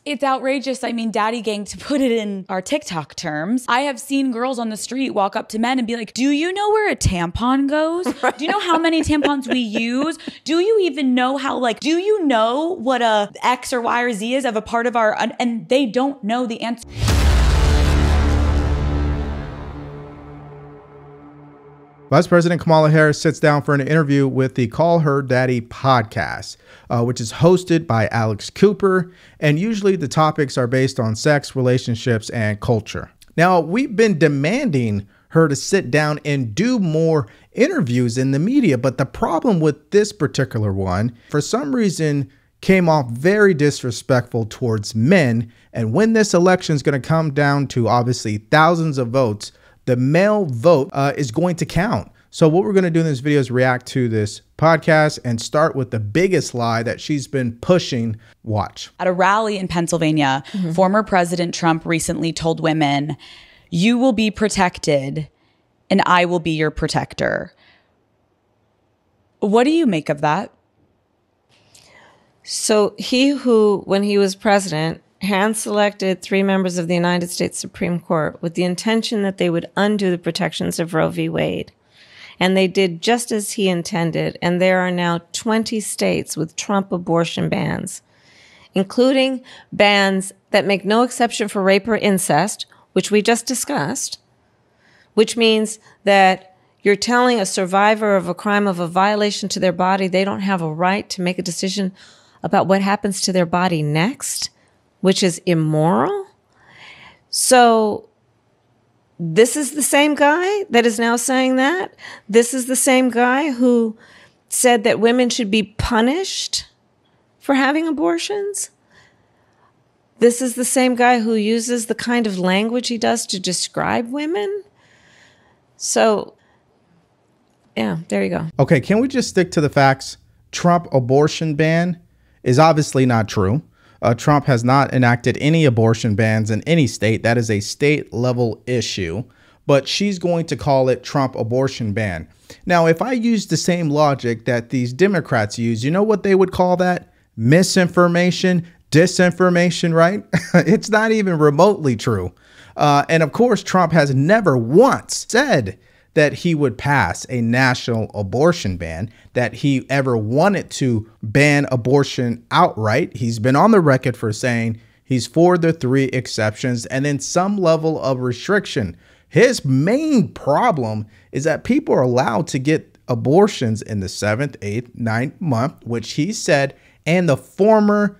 It's outrageous. I mean, daddy gang, to put it in our TikTok terms. I have seen girls on the street walk up to men and be like, do you know where a tampon goes? Do you know how many tampons we use? Do you even know how, like, do you know what a X or Y or Z is of a part of our, and they don't know the answer. Vice President Kamala Harris sits down for an interview with the Call Her Daddy podcast, which is hosted by Alex Cooper. And usually the topics are based on sex, relationships, and culture. Now, we've been demanding her to sit down and do more interviews in the media. But the problem with this particular one, for some reason, came off very disrespectful towards men. And when this election is going to come down to obviously thousands of votes, the male vote is going to count. So what we're going to do in this video is react to this podcast and start with the biggest lie that she's been pushing. Watch. At a rally in Pennsylvania, former President Trump recently told women, you will be protected and I will be your protector. What do you make of that? So he who, when he was president, hand-selected 3 members of the United States Supreme Court with the intention that they would undo the protections of Roe v. Wade. And they did just as he intended. And there are now 20 states with Trump abortion bans, including bans that make no exception for rape or incest, which we just discussed, which means that you're telling a survivor of a crime of a violation to their body they don't have a right to make a decision about what happens to their body next, which is immoral. So this is the same guy that is now saying that. This is the same guy who said that women should be punished for having abortions. This is the same guy who uses the kind of language he does to describe women. So, yeah, there you go. Okay, can we just stick to the facts? Trump abortion ban is obviously not true. Trump has not enacted any abortion bans in any state. That is a state level issue, but she's going to call it Trump abortion ban. Now, if I use the same logic that these Democrats use, you know what they would call that? Misinformation, disinformation, right? It's not even remotely true. And of course, Trump has never once said that he would pass a national abortion ban, that he ever wanted to ban abortion outright. He's been on the record for saying he's for the 3 exceptions and then some level of restriction. His main problem is that people are allowed to get abortions in the 7th, 8th, 9th month, which he said, and the former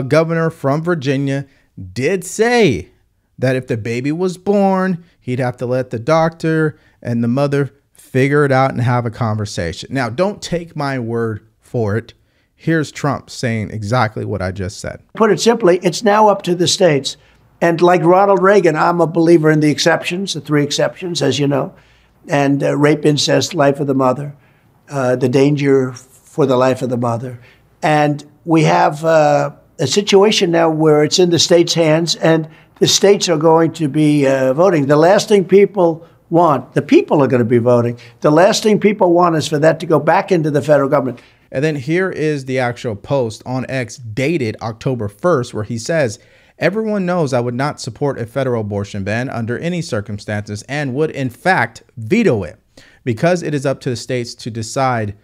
governor from Virginia did say that if the baby was born, he'd have to let the doctor and the mother figure it out and have a conversation. Now, don't take my word for it. Here's Trump saying exactly what I just said. Put it simply, it's now up to the states. And like Ronald Reagan, I'm a believer in the exceptions, the 3 exceptions, as you know, and rape, incest, life of the mother, the danger for the life of the mother. And we have a situation now where it's in the states' hands, and the states are going to be voting. The last thing people want, the people are going to be voting. The last thing people want is for that to go back into the federal government. And then here is the actual post on X dated October 1st, where he says, everyone knows I would not support a federal abortion ban under any circumstances and would in fact veto it because it is up to the states to decide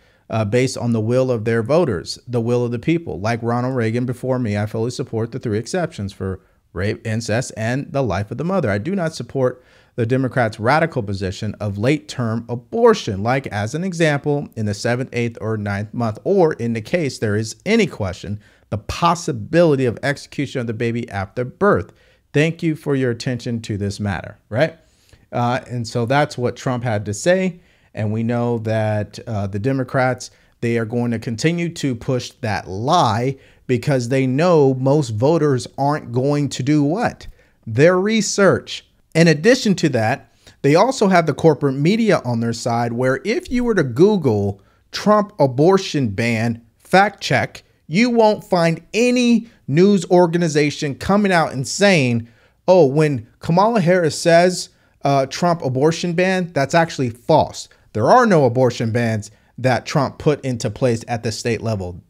based on the will of their voters, the will of the people. Like Ronald Reagan before me, I fully support the 3 exceptions for rape, incest, and the life of the mother. I do not support the Democrats' radical position of late-term abortion, like as an example, in the 7th, 8th, or 9th month, or in the case there is any question, the possibility of execution of the baby after birth. Thank you for your attention to this matter, right? And so that's what Trump had to say. And we know that the Democrats, they are going to continue to push that lie because they know most voters aren't going to do what? Their research. In addition to that, they also have the corporate media on their side, where if you were to Google Trump abortion ban fact check, you won't find any news organization coming out and saying, oh, when Kamala Harris says Trump abortion ban, that's actually false. There are no abortion bans that Trump put into place at the state level.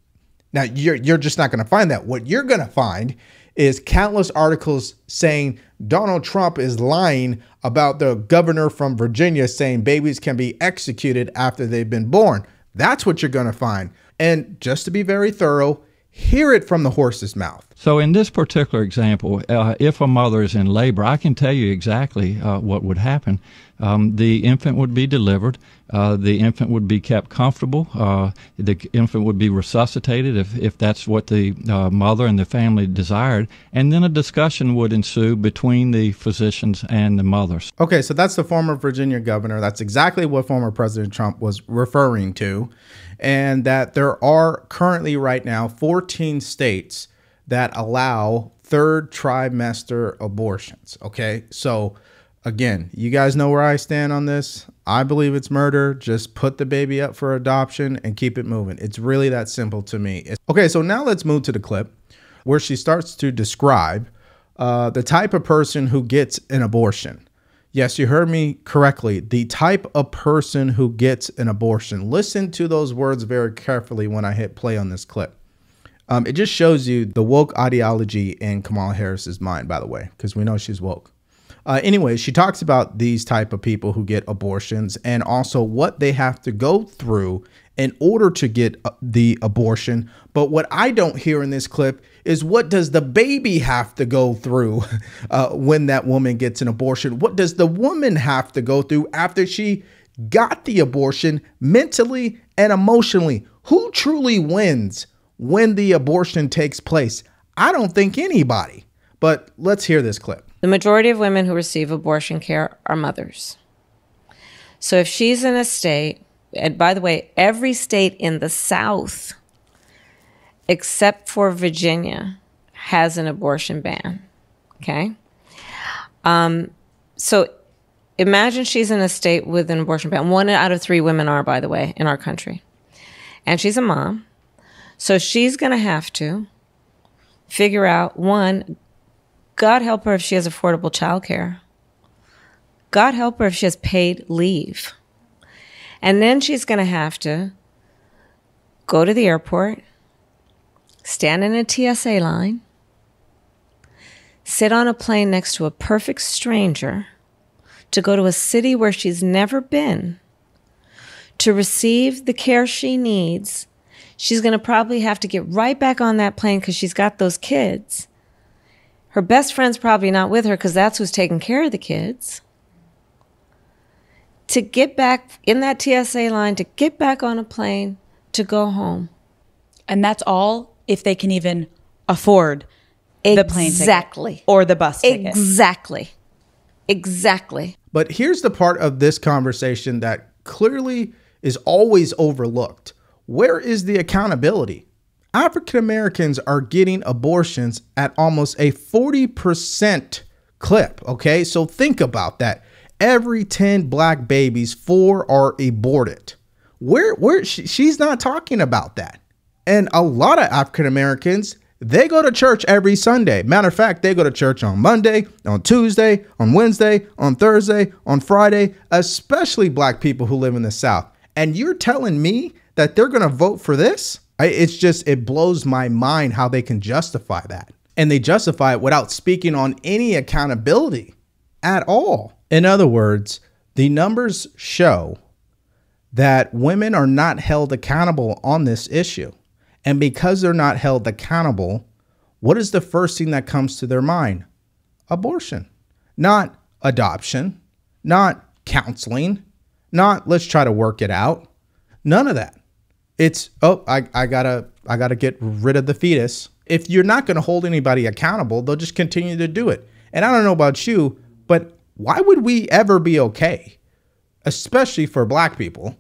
Now, you're just not going to find that. What you're going to find is countless articles saying Donald Trump is lying about the governor from Virginia saying babies can be executed after they've been born. That's what you're going to find. And just to be very thorough, hear it from the horse's mouth. So in this particular example, if a mother is in labor, I can tell you exactly what would happen. The infant would be delivered. The infant would be kept comfortable. The infant would be resuscitated if that's what the mother and the family desired. And then a discussion would ensue between the physicians and the mothers. Okay, so that's the former Virginia governor. That's exactly what former President Trump was referring to. And that there are currently right now 14 states that allow third trimester abortions. Okay, so again, you guys know where I stand on this. I believe it's murder. Just put the baby up for adoption and keep it moving. It's really that simple to me. Okay, so now let's move to the clip where she starts to describe the type of person who gets an abortion. Yes, you heard me correctly. The type of person who gets an abortion. Listen to those words very carefully when I hit play on this clip. It just shows you the woke ideology in Kamala Harris's mind, by the way, because we know she's woke. Anyway, she talks about these type of people who get abortions and also what they have to go through in order to get the abortion. But what I don't hear in this clip is what does the baby have to go through when that woman gets an abortion? What does the woman have to go through after she got the abortion mentally and emotionally? Who truly wins when the abortion takes place? I don't think anybody, but let's hear this clip. The majority of women who receive abortion care are mothers. So if she's in a state, and by the way, every state in the South, except for Virginia, has an abortion ban, okay? So imagine she's in a state with an abortion ban. 1 out of 3 women are, by the way, in our country. And she's a mom. So she's going to have to figure out, one, God help her if she has affordable childcare. God help her if she has paid leave. And then she's going to have to go to the airport, stand in a TSA line, sit on a plane next to a perfect stranger to go to a city where she's never been to receive the care she needs. She's going to probably have to get right back on that plane because she's got those kids. Her best friend's probably not with her because that's who's taking care of the kids. To get back in that TSA line, to get back on a plane, to go home. And that's all if they can even afford the plane ticket or the bus ticket. Exactly. But here's the part of this conversation that clearly is always overlooked. Where is the accountability? African Americans are getting abortions at almost a 40% clip. Okay, so think about that. Every 10 black babies, 4 are aborted. She's not talking about that. And a lot of African Americans, they go to church every Sunday. Matter of fact, they go to church on Monday, on Tuesday, on Wednesday, on Thursday, on Friday, especially black people who live in the South. And you're telling me that they're going to vote for this? It blows my mind how they can justify that. And they justify it without speaking on any accountability at all. In other words, the numbers show that women are not held accountable on this issue. And because they're not held accountable, what is the first thing that comes to their mind? Abortion. Not adoption, not counseling, not let's try to work it out. None of that. It's, I gotta get rid of the fetus. If you're not going to hold anybody accountable, they'll just continue to do it. And I don't know about you, but why would we ever be okay, especially for black people,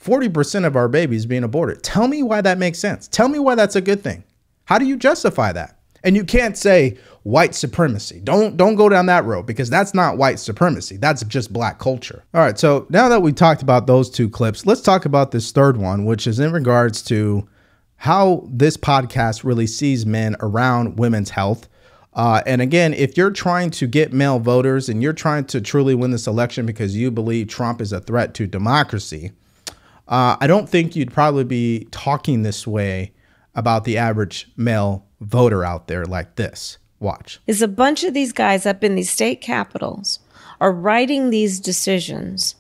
40% of our babies being aborted? Tell me why that makes sense. Tell me why that's a good thing. How do you justify that? And you can't say white supremacy. Don't go down that road because that's not white supremacy. That's just black culture. All right. So now that we talked about those 2 clips, let's talk about this third one, which is in regards to how this podcast really sees men around women's health. And again, if you're trying to get male voters and you're trying to truly win this election because you believe Trump is a threat to democracy, I don't think you'd probably be talking this way about the average male voter out there like this. Watch. Is a bunch of these guys up in these state capitals are writing these decisions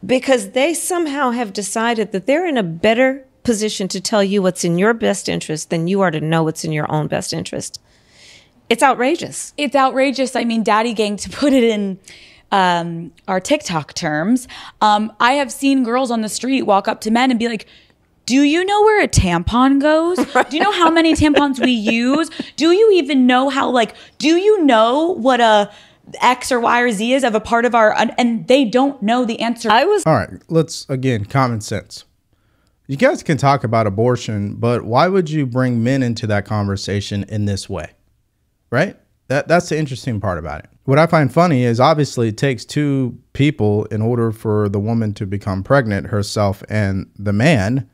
because they somehow have decided that they're in a better position to tell you what's in your best interest than you are to know what's in your own best interest. It's outrageous. It's outrageous. I mean, daddy gang, to put it in our TikTok terms, I have seen girls on the street walk up to men and be like, do you know where a tampon goes? Do you know how many tampons we use? Do you even know how, do you know what a X or Y or Z is of a part of our, and they don't know the answer. All right, let's, again, common sense. You guys can talk about abortion, but why would you bring men into that conversation in this way? Right? That's the interesting part about it. What I find funny is obviously it takes two people in order for the woman to become pregnant, herself and the man.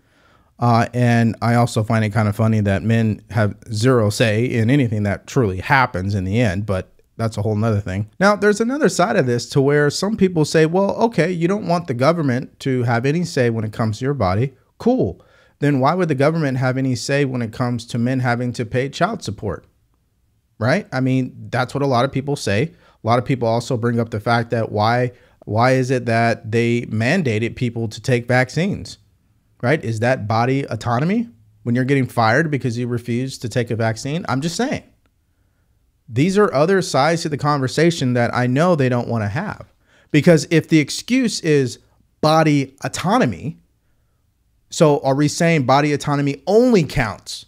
And I also find it kind of funny that men have zero say in anything that truly happens in the end, but that's a whole nother thing. Now, there's another side of this to where some people say, well, okay, you don't want the government to have any say when it comes to your body. Cool. Then why would the government have any say when it comes to men having to pay child support? Right? I mean, that's what a lot of people say. A lot of people also bring up the fact that why is it that they mandated people to take vaccines? Right? Is that body autonomy when you're getting fired because you refuse to take a vaccine? I'm just saying. These are other sides to the conversation that I know they don't want to have. Because if the excuse is body autonomy, so are we saying body autonomy only counts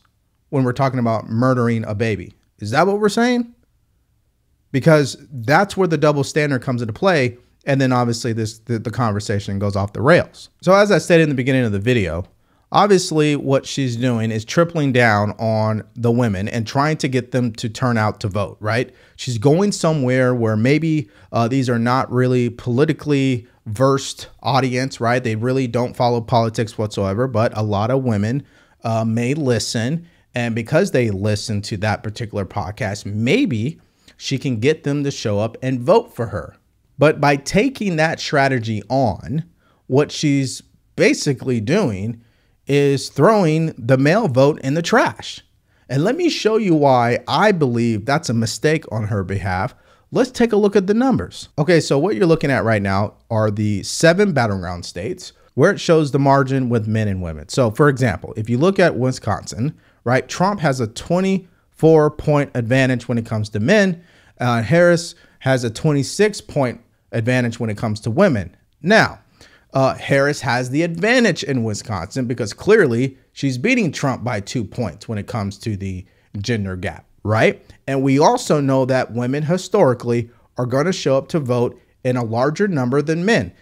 when we're talking about murdering a baby? Is that what we're saying? Because that's where the double standard comes into play. And then obviously the conversation goes off the rails. So as I said in the beginning of the video, obviously what she's doing is tripling down on the women and trying to get them to turn out to vote, right? She's going somewhere where maybe these are not really politically versed audience, right? They really don't follow politics whatsoever, but a lot of women may listen. And because they listen to that particular podcast, maybe she can get them to show up and vote for her. But by taking that strategy on, what she's basically doing is throwing the male vote in the trash. And let me show you why I believe that's a mistake on her behalf. Let's take a look at the numbers. Okay, so what you're looking at right now are the 7 battleground states where it shows the margin with men and women. So for example, if you look at Wisconsin, right, Trump has a 24-point advantage when it comes to men. Harris has a 26-point advantage when it comes to women. Now, Harris has the advantage in Wisconsin because clearly she's beating Trump by 2 points when it comes to the gender gap, right? And we also know that women historically are going to show up to vote in a larger number than men.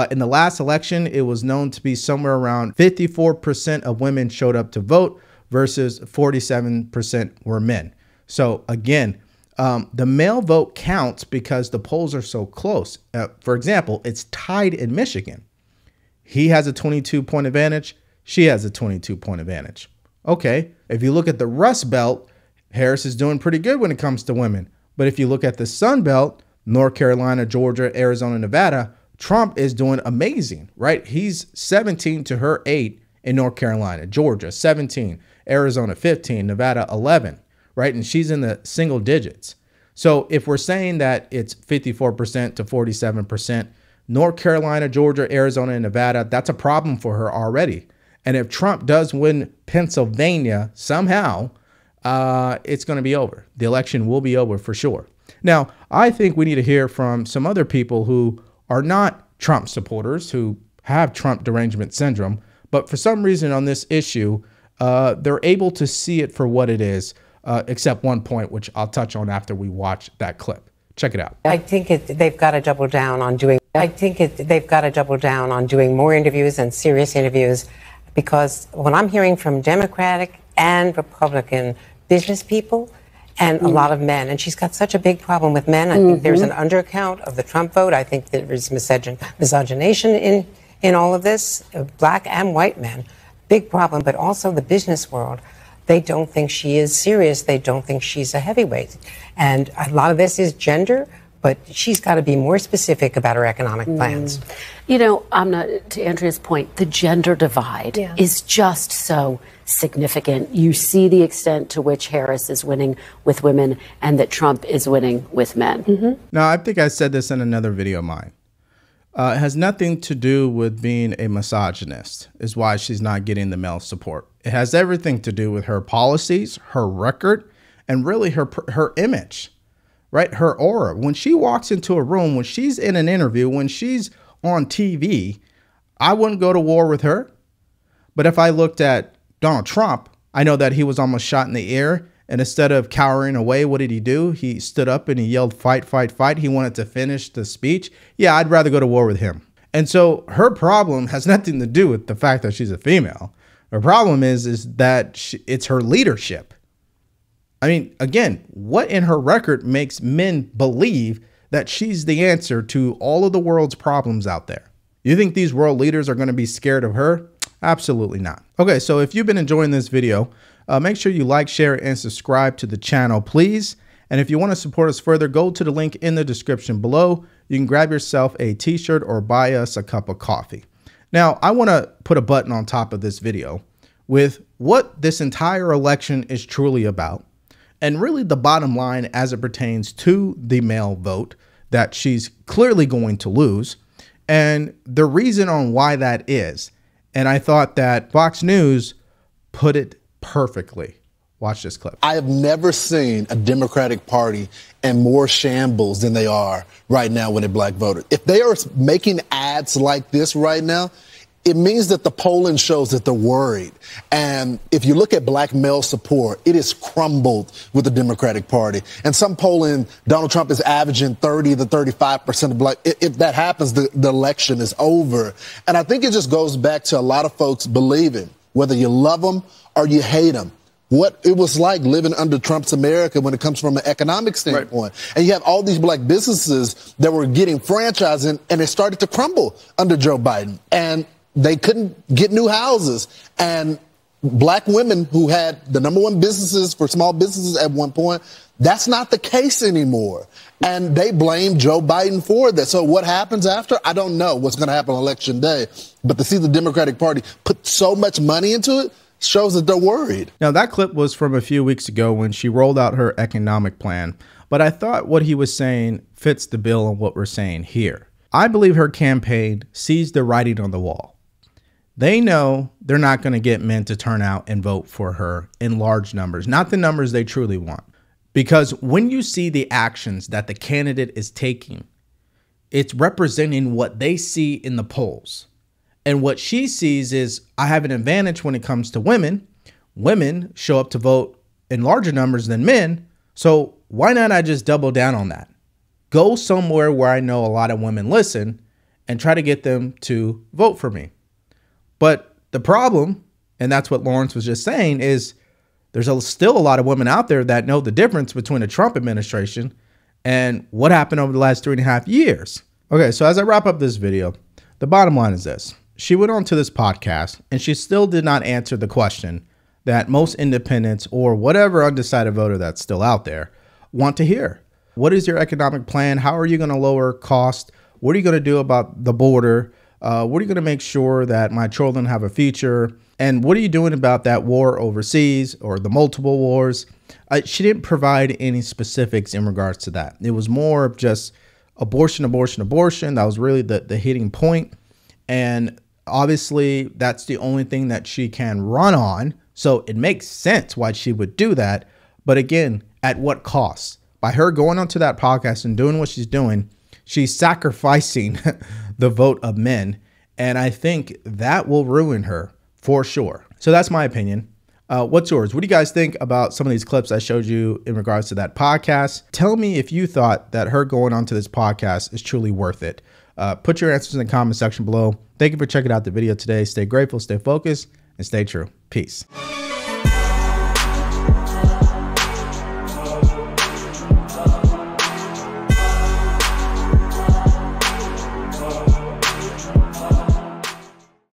In the last election, it was known to be somewhere around 54% of women showed up to vote versus 47% were men. So again, the male vote counts because the polls are so close. For example, it's tied in Michigan. He has a 22-point advantage. She has a 22-point advantage. Okay, if you look at the Rust Belt, Harris is doing pretty good when it comes to women. But if you look at the Sun Belt, North Carolina, Georgia, Arizona, Nevada, Trump is doing amazing, right? He's 17 to her 8 in North Carolina, Georgia, 17, Arizona, 15, Nevada, 11. Right? And she's in the single digits. So if we're saying that it's 54% to 47%, North Carolina, Georgia, Arizona, and Nevada, that's a problem for her already. And if Trump does win Pennsylvania somehow, it's going to be over. The election will be over for sure. Now, I think we need to hear from some other people who are not Trump supporters, who have Trump derangement syndrome, but for some reason on this issue, they're able to see it for what it is. Except one point, which I'll touch on after we watch that clip. Check it out. I think they've got to double down on doing. They've got to double down on doing more interviews and serious interviews, because when I'm hearing from Democratic and Republican business people and a lot of men, and she's got such a big problem with men. I think there's an undercount of the Trump vote. I think there is misogynation in all of this, black and white men. Big problem, but also the business world. They don't think she is serious. They don't think she's a heavyweight. And a lot of this is gender, But she's got to be more specific about her economic plans. You know, to Andrea's point, the gender divide is just so significant. You see the extent to which Harris is winning with women and that Trump is winning with men. Now, I think I said this in another video of mine. It has nothing to do with being a misogynist, is why she's not getting the male support. It has everything to do with her policies, her record, and really her image, right? Her aura. When she walks into a room, when she's in an interview, when she's on TV, I wouldn't go to war with her. But if I looked at Donald Trump, I know that he was almost shot in the ear. And instead of cowering away, what did he do? He stood up and he yelled, "Fight, fight, fight." He wanted to finish the speech. Yeah, I'd rather go to war with him. And so her problem has nothing to do with the fact that she's a female. Her problem is that it's her leadership. I mean, again, what in her record makes men believe that she's the answer to all of the world's problems out there? You think these world leaders are going to be scared of her? Absolutely not. Okay, so if you've been enjoying this video, make sure you like, share, and subscribe to the channel, please. And if you want to support us further, go to the link in the description below. You can grab yourself a t-shirt or buy us a cup of coffee. Now, I want to put a button on top of this video with what this entire election is truly about, and really the bottom line as it pertains to the male vote that she's clearly going to lose, and the reason on why that is. And I thought that Fox News put it perfectly. Watch this clip. I have never seen a Democratic Party in more shambles than they are right now with a black voter. If they are making ads like this right now, it means that the polling shows that they're worried. And if you look at black male support, it has crumbled with the Democratic Party. And some polling, Donald Trump is averaging 30 to 35% of black. If that happens, the election is over. And I think it just goes back to a lot of folks believing, whether you love them or you hate them, what it was like living under Trump's America when it comes from an economic standpoint. Right. And you have all these black businesses that were getting franchising, and it started to crumble under Joe Biden. And they couldn't get new houses. And black women who had the #1 businesses for small businesses at one point, that's not the case anymore. And they blame Joe Biden for that. So what happens after? I don't know what's going to happen on Election Day. But to see the Democratic Party put so much money into it shows that they're worried. Now, that clip was from a few weeks ago when she rolled out her economic plan. But I thought what he was saying fits the bill on what we're saying here. I believe her campaign sees the writing on the wall. They know they're not going to get men to turn out and vote for her in large numbers, not the numbers they truly want. Because when you see the actions that the candidate is taking, it's representing what they see in the polls. And what she sees is, I have an advantage when it comes to women. Women show up to vote in larger numbers than men. So why not I just double down on that? Go somewhere where I know a lot of women listen and try to get them to vote for me. But the problem, and that's what Lawrence was just saying, is there's still a lot of women out there that know the difference between the Trump administration and what happened over the last 3.5 years. Okay, so as I wrap up this video, the bottom line is this. She went on to this podcast and she still did not answer the question that most independents or whatever undecided voter that's still out there want to hear. What is your economic plan? How are you going to lower cost? What are you going to do about the border? What are you going to make sure that my children have a future? And what are you doing about that war overseas or the multiple wars? She didn't provide any specifics in regards to that. It was more of just abortion, abortion, abortion. That was really the hitting point. And obviously, that's the only thing that she can run on. So it makes sense why she would do that. But again, at what cost? By her going onto that podcast and doing what she's doing, she's sacrificing the vote of men. And I think that will ruin her for sure. So that's my opinion. What's yours? What do you guys think about some of these clips I showed you in regards to that podcast? Tell me if you thought that her going onto this podcast is truly worth it. Put your answers in the comment section below. Thank you for checking out the video today. Stay grateful, stay focused, and stay true. Peace.